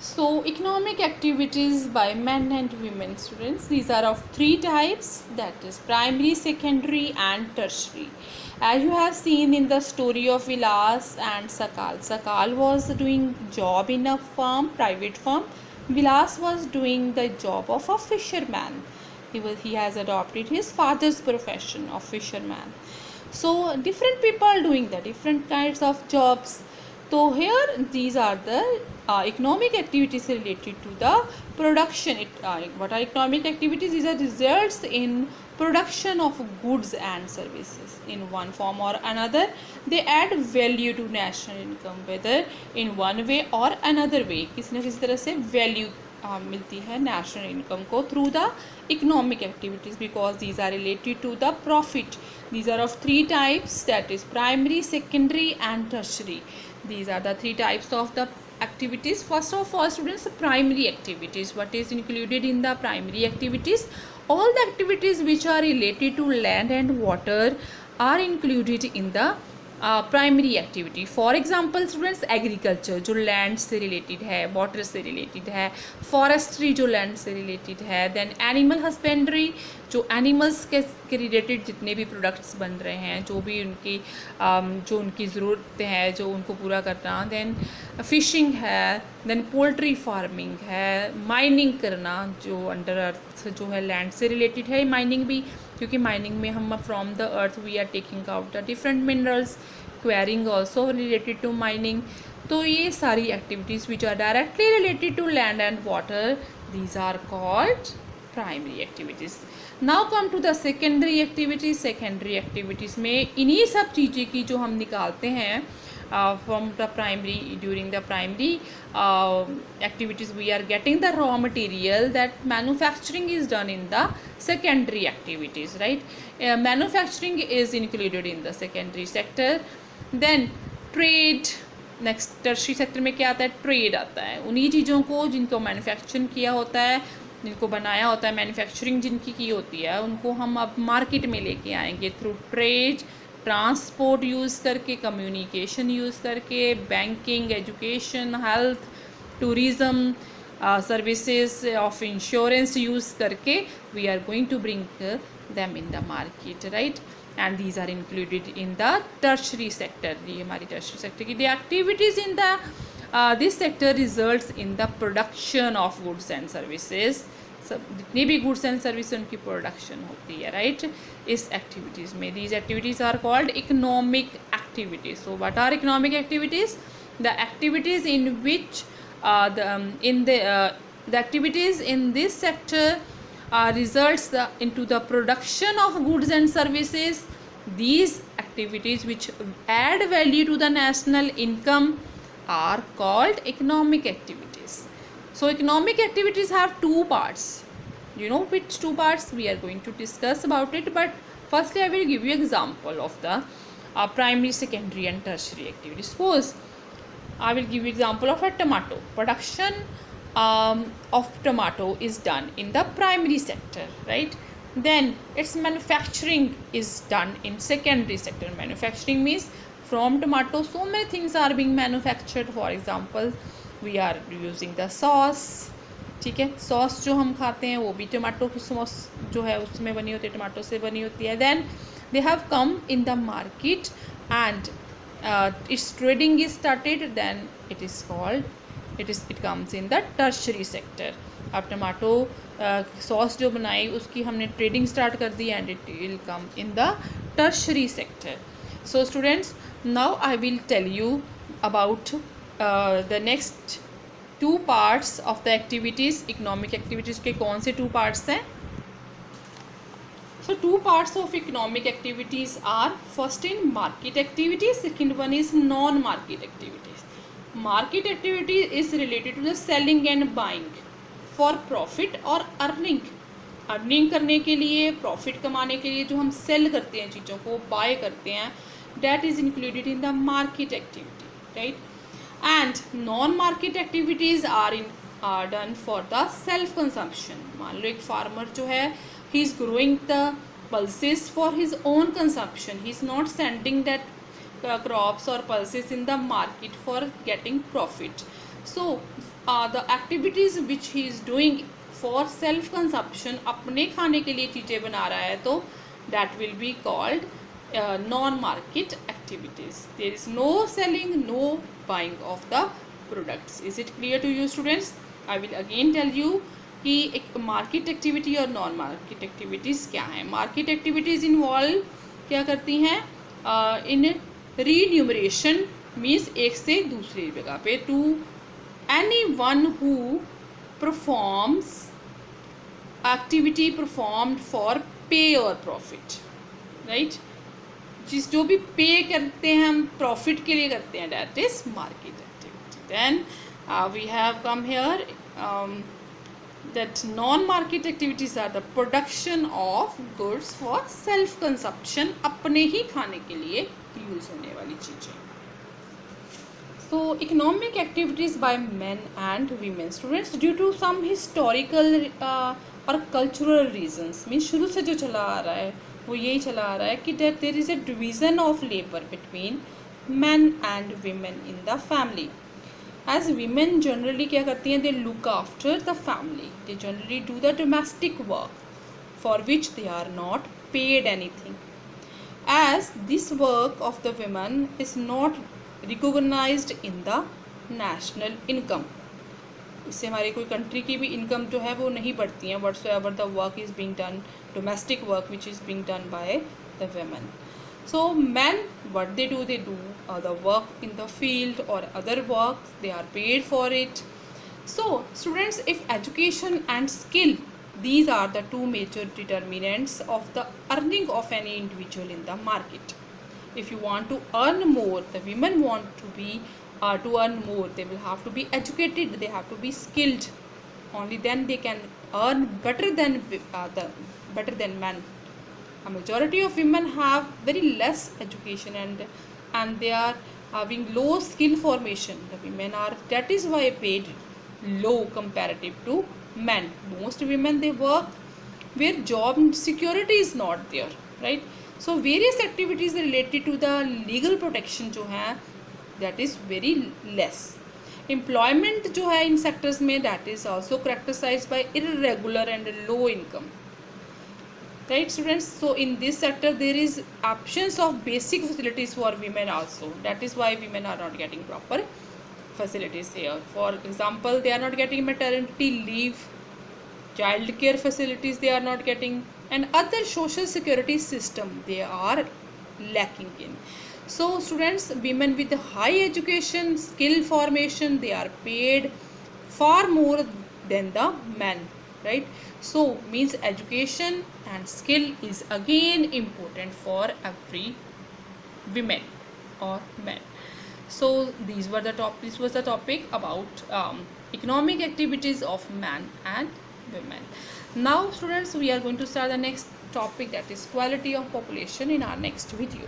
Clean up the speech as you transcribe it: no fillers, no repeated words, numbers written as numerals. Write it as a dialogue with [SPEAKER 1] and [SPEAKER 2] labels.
[SPEAKER 1] So economic activities by men and women, students, these are of three types, that is primary, secondary and tertiary. As you have seen in the story of Vilas and Sakal, Sakal was doing job in a firm, private firm. Vilas was doing the job of a fisherman. He has adopted his father's profession of fisherman. So different people doing the different kinds of jobs. So here these are the economic activities related to the production. What are economic activities? These are results in production of goods and services in one form or another. They add value to national income, whether in one way or another way. किसी न किसी तरह से value मिलती है national income को through the economic activities, because these are related to the profit. These are of three types, that is primary, secondary and tertiary. These are the three types of the activities. First of all, students, primary activities. What is included in the primary activities? All the activities which are related to land and water are included in the primary activity. For example students, agriculture जो land से related है, water से related है, forestry जो land से related है, then animal husbandry जो animals के रिलेटेड जितने भी प्रोडक्ट्स बन रहे हैं, जो भी उनकी ज़रूरतें हैं जो उनको पूरा करना, देन फिशिंग है, देन पोल्ट्री फार्मिंग है, माइनिंग करना जो अंडर अर्थ जो है लैंड से रिलेटेड है, माइनिंग भी, क्योंकि माइनिंग में हम from the earth we are taking out the different minerals, quarrying also related to mining. तो ये सारी activities which are directly related to land and water, these are called primary activities. Now come to the secondary activities. Secondary activities में इन्हीं सब चीज़ें की जो हम निकालते हैं from the primary. During the primary activities we are getting the raw material that manufacturing is done in the secondary activities, right? Manufacturing is included in the secondary sector. Then trade, next tertiary sector में क्या आता है? Trade आता है. उन्हीं चीज़ों को जिनको मैन्युफैक्चरिंग किया होता है, जिनको बनाया होता है, मैन्युफैक्चरिंग जिनकी की होती है, उनको हम अब मार्केट में लेके आएंगे थ्रू ट्रेड, ट्रांसपोर्ट यूज़ करके, कम्युनिकेशन यूज़ करके, banking, education, health, tourism, services of insurance use करके we are going to bring them in the market, right? And these are included in the tertiary sector. ये हमारी tertiary sector की the activities in the this sector results in the production of goods and services. सब जितनी भी goods and service उनकी production होती है, right, इस एक्टिविटीज़ में. These activities are called economic activities. So what are economic activities? The activities in which the activities in this sector results into the production of goods and services. These activities which add value to the national income are called economic activities. So economic activities have two parts. You know which two parts? We are going to discuss about it, but firstly I will give you example of the primary, secondary and tertiary activities. Suppose I will give you example of a tomato. Production of tomato is done in the primary sector, right? Then its manufacturing is done in secondary sector. Manufacturing means from tomato so many things are being manufactured. For example, we are using the sauce. ठीक है, sauce जो हम खाते हैं वो भी tomato की sauce जो है उसमें बनी होती है, टमाटो से बनी होती है. Then they have come in the market and its trading is started, then it is called it comes in the tertiary sector. अब टमाटो सॉस जो बनाई उसकी हमने ट्रेडिंग स्टार्ट कर दी and it will come in the tertiary sector. So students, now I will tell you about the next two parts of the activities. Economic activities के कौन से two parts हैं? So two parts of economic activities are, first in market activities, second one is non-market activities. Market activity is related to the selling and buying for profit or earning. Earning करने के लिए, profit कमाने के लिए जो हम cell करते हैं चीज़ों को, बाय करते हैं, that is included in the market activity, right? And non-market activities are done for the self consumption. मान लो एक फार्मर जो है, he is growing the pulses for his own consumption. He is not sending that crops or pulses in the market for getting profit. So the activities which he is doing for self consumption, अपने खाने के लिए चीज़ें बना रहा है, तो that will be called non market activities. There is no selling, no buying of the products. Is it clear to you students? I will again tell you कि एक मार्केट एक्टिविटी और नॉन मार्केट एक्टिविटीज़ क्या हैं. Market activities involve क्या करती हैं, इन रीन्यूमरेशन means एक से दूसरी जगह पे, to anyone who performs activity performed for pay और प्रॉफिट, राइट. जो भी पे करते हैं हम प्रॉफिट के लिए करते हैं, that is market activity. Then we have come here that non-market activities are the production of goods for self-consumption, अपने ही खाने के लिए यूज़ होने वाली चीज़ें. So economic activities by men and women students, due to some historical और cultural reasons, means शुरू से जो चला आ रहा है वो यही चला आ रहा है कि that there is a division of labor between men and women in the family. As women generally क्या करती हैं, they look after the family, they generally do the domestic work for which they are not paid anything. As this work of the women is not recognized in the national income, इससे हमारी कोई country की भी income जो है वो नहीं बढ़ती है. whatsoever the work is being done, domestic work which is being done by the women. So men, what they do the work in the field or other work, they are paid for it. So students, if education and skill, these are the two major determinants of the earning of any individual in the market. If you want to earn more, the women want to earn more, they will have to be educated, they have to be skilled, only then they can earn better than men. A majority of women have very less education and they are having low skill formation. The women are, that is why paid low comparative to men. Most women, they work where job security is not there, right. So various activities related to the legal protection जो है, that is very less. Employment जो है इन sectors में, that is also characterized by irregular and low income, right students. So in this sector there is absence of basic facilities for women also, that is why women are not getting proper facilities here. For example, they are not getting maternity leave, child care facilities they are not getting, and other social security system they are lacking in. So students, women with high education, skill formation, they are paid far more than the men, right. So means education and skill is again important for every women or men. So this was the topic about economic activities of men and women. Now students, we are going to start the next topic, that is quality of population, in our next video.